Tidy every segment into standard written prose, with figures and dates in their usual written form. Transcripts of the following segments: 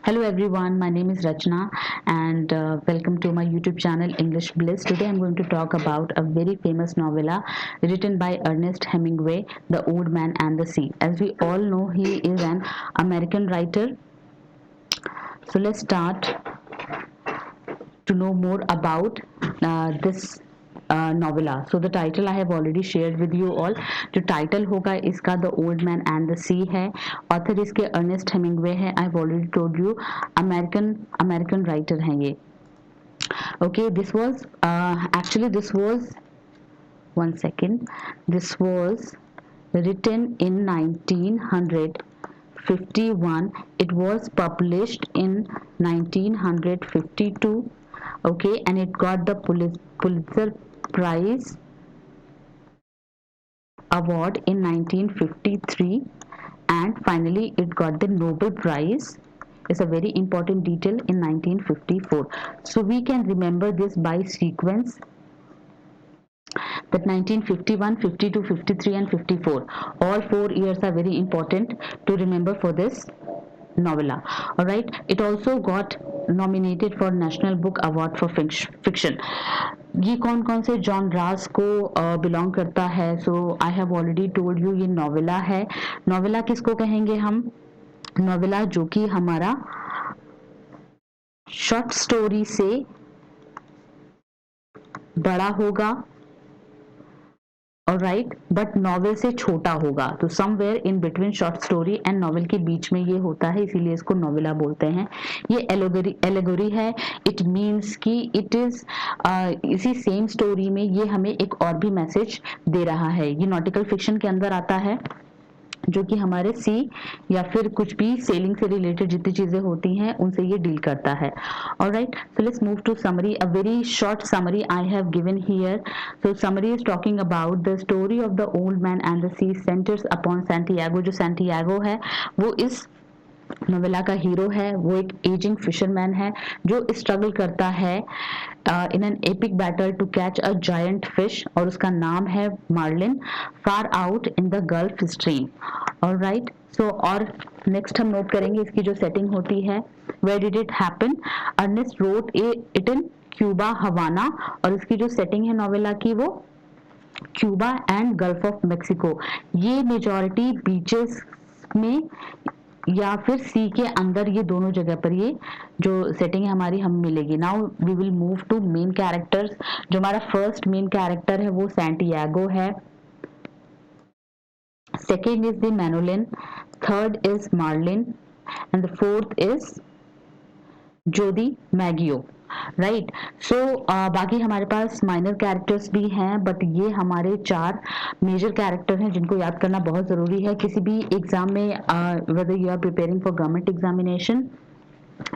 Hello everyone, my name is Rachna and welcome to my YouTube channel English Bliss. Today I'm going to talk about a very famous novella written by Ernest Hemingway, The Old Man and the Sea. As we all know, he is an American writer. So let's start to know more about this novella. So the title I have already shared with you all. जो title होगा इसका The Old Man and the Sea है. Author इसके Ernest Hemingway है. I have already told you American writer हैं ये. Okay, this was actually this was one second. This was written in 1951. It was published in 1952. Okay, and it got the Pulitzer Prize award in 1953, and finally it got the Nobel Prize. It's a very important detail in 1954. So we can remember this by sequence, that 1951, 52, 53 and 54, all 4 years are very important to remember for this novella. All right, it also got nominated for National Book Award for Fiction. ये कौन कौन से genres को belong करता है? So I have already told you, ये novella है. Novella किसको कहेंगे हम? नोवेला जो कि हमारा शॉर्ट स्टोरी से बड़ा होगा, ऑलराइट, बट नॉवेल से छोटा होगा. तो somewhere in between short story and novel के बीच में ये होता है, इसीलिए इसको नोवेला बोलते हैं. ये एलेगोरी है. इट मीन्स कि इट इज इसी सेम स्टोरी में ये हमें एक और भी मैसेज दे रहा है. ये नॉटिकल फिक्शन के अंदर आता है, जो कि हमारे सी या फिर कुछ भी सेलिंग से रिलेटेड जितनी चीजें होती हैं उनसे ये डील करता है. Alright, so let's move to summary. A very short summary I have given here. So summary is talking about the story of the old man and the sea centres upon Santiago. जो Santiago है वो इस novella का hero है. वो एक ageing fisherman है जो स्ट्रगल करता है in an epic battle to catch a giant fish, और उसका नाम है marlin, far out in the gulf stream. Alright, so और नेक्स्ट हम नोट करेंगे इसकी जो सेटिंग होती है. Where did it happen? Ernest wrote it in Cuba, Havana, और इसकी जो सेटिंग है नोवेला की वो Cuba and gulf of Mexico. ये मेजॉरिटी बीचेस में या फिर सी के अंदर, ये दोनों जगह पर ये जो सेटिंग है हमारी हम मिलेगी. Now we will move to main characters. जो हमारा फर्स्ट मेन कैरेक्टर है वो सैंटियागो है. Second is the Manolin, third is marlin and the fourth is Joe DiMaggio. Right, so बाकी हमारे पास माइनर कैरेक्टर्स भी हैं, बट ये हमारे 4 मेजर कैरेक्टर हैं जिनको याद करना बहुत ज़रूरी है किसी भी एग्जाम में, whether you are preparing for government examination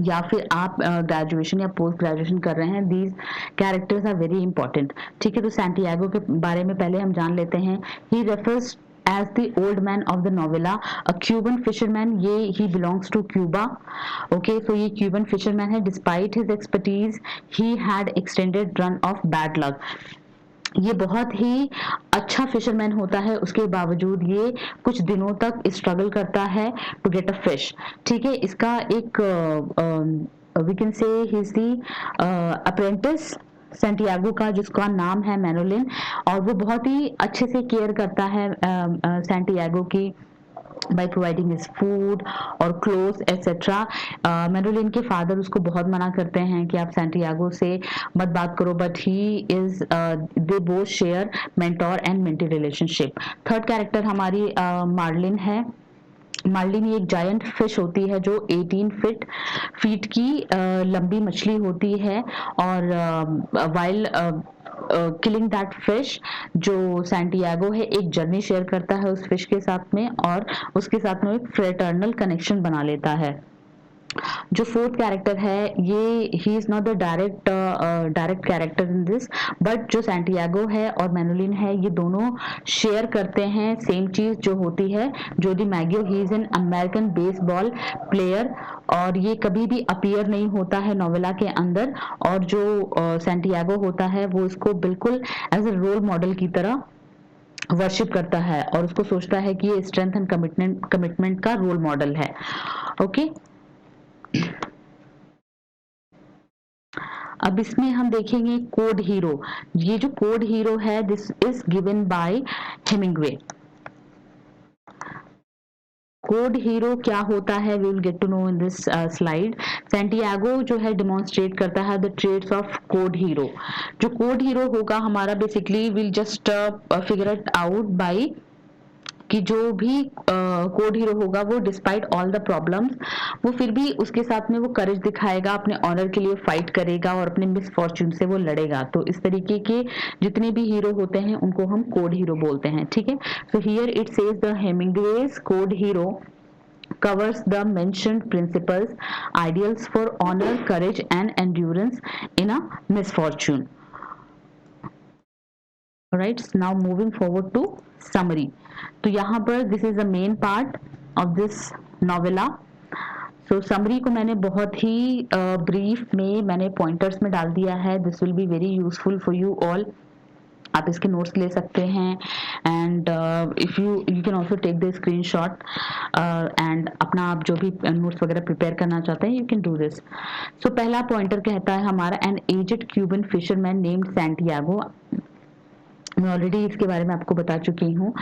या फिर आप ग्रेजुएशन या पोस्ट ग्रेजुएशन कर रहे हैं. These characters are very important. ठीक है, तो सैंटियागो के बारे में पहले हम जान लेते हैं. ही refers as the old man of the novella, a Cuban fisherman. ये he belongs to Cuba. Okay, so ये Cuban fisherman है. Despite his expertise, he had extended run of bad luck. ये बहुत ही अच्छा फिशरमैन होता है, उसके बावजूद ये कुछ दिनों तक स्ट्रगल करता है टू गेट अ फिश. ठीक है, इसका एक we can say he is the apprentice Santiago का, जिसका नाम है मैनोलिन, और वो बहुत ही अच्छे से केयर करता है सैंटियागो की by providing his food और clothes etc. मैनोलिन के फादर उसको बहुत मना करते हैं कि आप सैंटियागो से मत बात करो, but he is they both share mentor and mentee relationship. Third character हमारी मार्लिन है. मार्लिन ये एक जायंट फिश होती है जो 18 फीट की लंबी मछली होती है, और वाइल किलिंग दैट फिश, जो सैंटियागो है एक जर्नी शेयर करता है उस फिश के साथ में, और उसके साथ में एक फ्रेटर्नल कनेक्शन बना लेता है. जो फोर्थ कैरेक्टर है ये he is not the direct character in this, but जो सैंटियागो है और मैनोलिन है ये दोनों शेयर करते हैं सेम चीज जो होती है. Joe DiMaggio, he is an American baseball player, और ये कभी भी अपीयर नहीं होता है नोवेला के अंदर, और जो सैंटियागो होता है वो इसको बिल्कुल एज ए रोल मॉडल की तरह वर्शिप करता है और उसको सोचता है कि ये स्ट्रेंथ एंड कमिटमेंट का रोल मॉडल है. ओके, अब इसमें हम देखेंगे कोड हीरो। ये जो कोड हीरो है this is given by Hemingway. Code hero क्या होता है we will get to know in this slide. Santiago जो है डिमॉन्स्ट्रेट करता है the traits of code hero. जो कोड हीरो होगा हमारा basically will just figure it out by कि जो भी कोड हीरो होगा वो डिस्पाइट ऑल द प्रॉब्लम्स वो फिर भी उसके साथ में वो करेज दिखाएगा, अपने ऑनर के लिए फाइट करेगा और अपने मिसफॉर्च्यून से वो लड़ेगा। तो इस तरीके के जितने भी हीरो होते हैं उनको हम कोड हीरो बोलते हैं, ठीक है। So here it says the Hemingway's code hero covers the mentioned principles, ideals for honor, courage and endurance in a misfortune. Alright, now moving forward to summary. तो यहाँ पर this is the main part of this novella. So summary को मैंने बहुत ही brief में मैंने pointers में डाल दिया है. This will be very useful for you all. आप इसके नोट्स ले सकते हैं and if you can also take the screenshot and अपना आप जो भी नोट्स वगैरह प्रिपेयर करना चाहते हैं you can do this. So पहला पॉइंटर कहता है हमारा an aged Cuban fisherman named Santiago. मैं ऑलरेडी इसके बारे में आपको बता चुकी हूँ।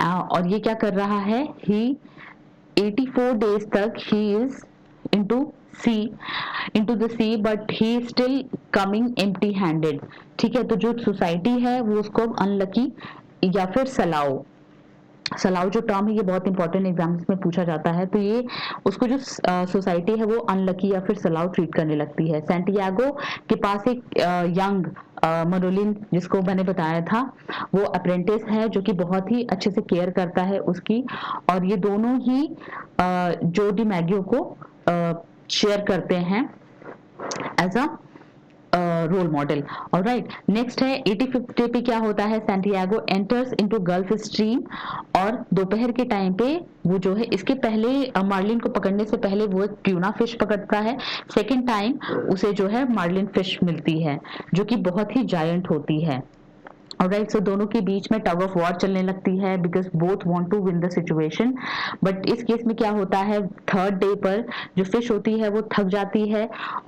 और ये क्या कर रहा है, ही 84 days तक he is into the sea but he is still coming empty handed। ठीक है, तो जो सोसाइटी है वो उसको अनलकी या फिर सलाव जो टर्म है ये बहुत इंपॉर्टेंट एग्जाम्स में पूछा जाता है। तो ये उसको जो सोसाइटी है वो अनलकी या फिर सलाव ट्रीट करने लगती है। सैंटियागो के पास एक यंग मनोलिन जिसको मैंने बताया था वो अप्रेंटिस है जो कि बहुत ही अच्छे से केयर करता है उसकी, और ये दोनों ही जो डी मैगियो को शेयर करते हैं as a role model. Alright, next है 85th डे पे क्या होता है, Santiago enters into Gulf Stream और दोपहर के टाइम पे वो जो है इसके पहले मार्लिन को पकड़ने से पहले वो एक ट्यूना फिश पकड़ता है। सेकेंड टाइम उसे जो है मार्लिन फिश मिलती है जो कि बहुत ही जायंट होती है। ऑलराइट, सो दोनों के बीच में टग ऑफ वॉर चलने लगती है because both want to win the situation. But इस केस में क्या होता है, थर्ड डे पर जो फिश होती है वो थक जाती है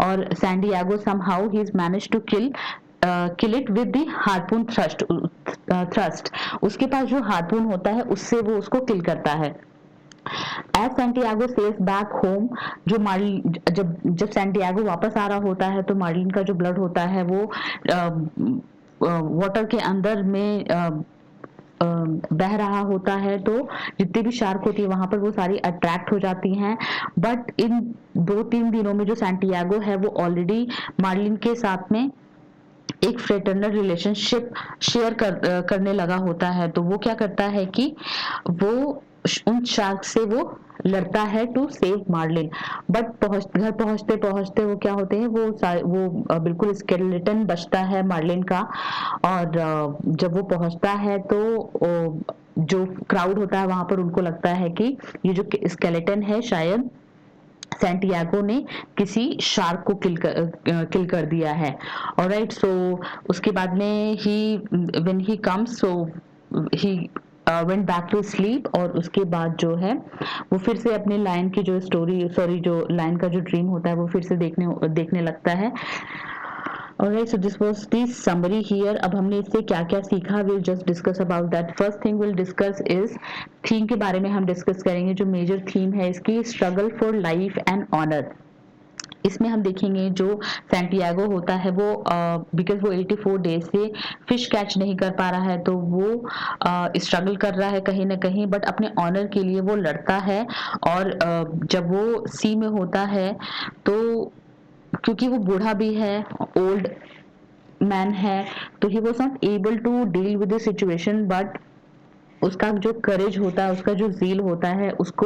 और Santiago somehow he is manage to kill it with the harpoon thrust. उसके पास जो हार्पून होता है उससे वो उसको किल करता है। As Santiago sails back home, जो मार्लिन जब सैंटियागो वापस आ रहा होता है तो मार्लिन का जो ब्लड होता है वो वाटर के अंदर में बह रहा होता है, तो जितनी भी शार्क होती है वहां पर वो सारी अट्रैक्ट हो जाती हैं। बट इन 2-3 दिनों में जो सैंटियागो है वो ऑलरेडी मार्लिन के साथ में एक फ्रेटर्नल रिलेशनशिप शेयर करने लगा होता है। तो वो क्या करता है कि वो उन शार्क से वो लड़ता है टू सेव मार्लिन। बट घर पहुंचते पहुंचते वो क्या होते हैं, वो बिल्कुल स्केलेटन बचता है मार्लिन का। और जब वो पहुंचता है तो जो क्राउड होता है वहां पर उनको लगता है कि ये जो स्केलेटन है शायद सैंटियागो ने किसी शार्क को किल कर दिया है। ऑलराइट, सो उसके बाद में when he comes so he went back to sleep, और उसके बाद जो है वो फिर से अपने लायन की जो जो लायन का जो ड्रीम होता है वो फिर से देखने लगता है। Alright, so this was the summary here. अब हमने इससे क्या क्या सीखा, we'll just discuss about that. First thing we'll discuss is theme के बारे में हम डिस्कस करेंगे। जो मेजर थीम है इसकी, struggle for life and honour. इसमें हम देखेंगे जो सैंटियागो होता है वो बिकॉज वो 84 डेज से फिश कैच नहीं कर पा रहा है तो वो स्ट्रगल कर रहा है कहीं ना कहीं, बट अपने ऑनर के लिए वो लड़ता है। और जब वो सी में होता है तो क्योंकि वो बूढ़ा भी है, ओल्ड मैन है, तो he was not able to deal with the situation, but उसका जो करेज होता है, उसका जो ज़ील होता है, उसको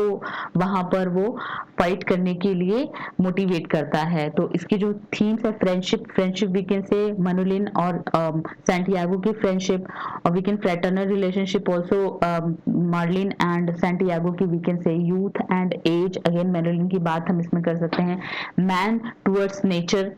वहां पर वो फाइट करने के लिए मोटिवेट करता है। तो इसकी जो थीम्स है फ्रेंडशिप वी कैन से मनोलिन और सैंटियागो की फ्रेंडशिप, और we can fraternal relationship also marlin and Santiago की, we can say youth and age, again Manolin की बात हम इसमें कर सकते हैं। मैन टूवर्ड्स नेचर,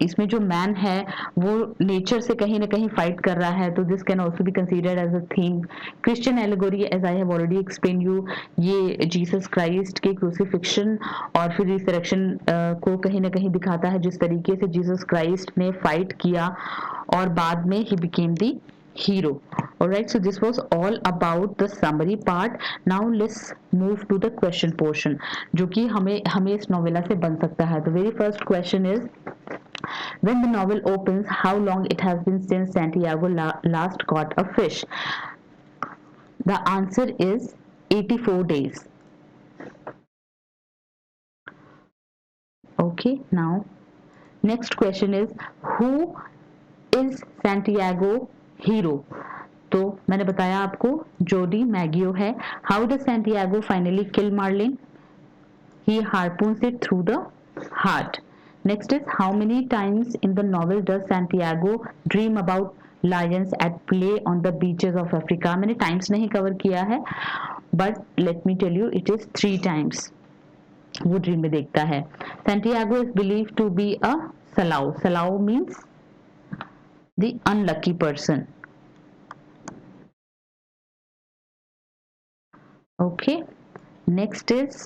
इसमें जो मैन है वो नेचर से कहीं ना कहीं फाइट कर रहा है, तो this can also be considered as a theme. Christian allegory, as I have already explain you, ये जीसस क्राइस्ट के क्रूसिफिक्शन और फिर रिसरेक्शन को कहीं ना कहीं दिखाता है, जिस तरीके से जीसस क्राइस्ट ने फाइट किया और बाद में he became the hero. Alright, so this was all about the summary part. Now let's move to the question portion, जो कि हमें इस नोवेला से बन सकता है. The very first question is, when the novel opens, how long it has been since Santiago last caught a fish? The answer is 84 days. Okay, now next question is, who is Santiago hero? तो मैंने बताया आपको Joe DiMaggio है. How does Santiago finally kill marlin? He harpoons it through the heart. Next is, how many times in the novel does Santiago dream about lions at play on the beaches of Africa? मैंने times नहीं cover किया है, but let me tell you, it is 3 times वो dream में देखता है. Santiago is believe to be a salao. Salao means the unlucky person. Okay, next is,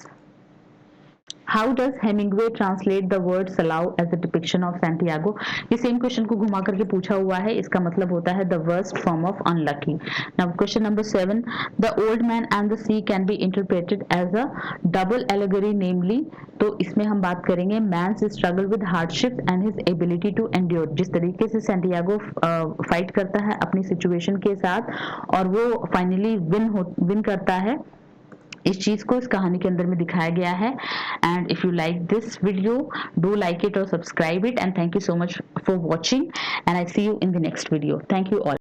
how does Hemingway translate the word Salau as a depiction of Santiago? ये same question को घुमा करके पूछा हुआ है. इसका मतलब होता है the worst form of unlucky. Now question number 7, the old man and the sea can be interpreted as a double allegory, namely, तो इसमें हम बात करेंगे man's struggle with hardship and his ability to endure. जिस तरीके से Santiago fight करता है अपनी सिचुएशन के साथ और वो फाइनली विन करता है, इस चीज को इस कहानी के अंदर में दिखाया गया है. And if you like this video, do like it और subscribe it, and thank you so much for watching, and I see you in the next video. Thank you all.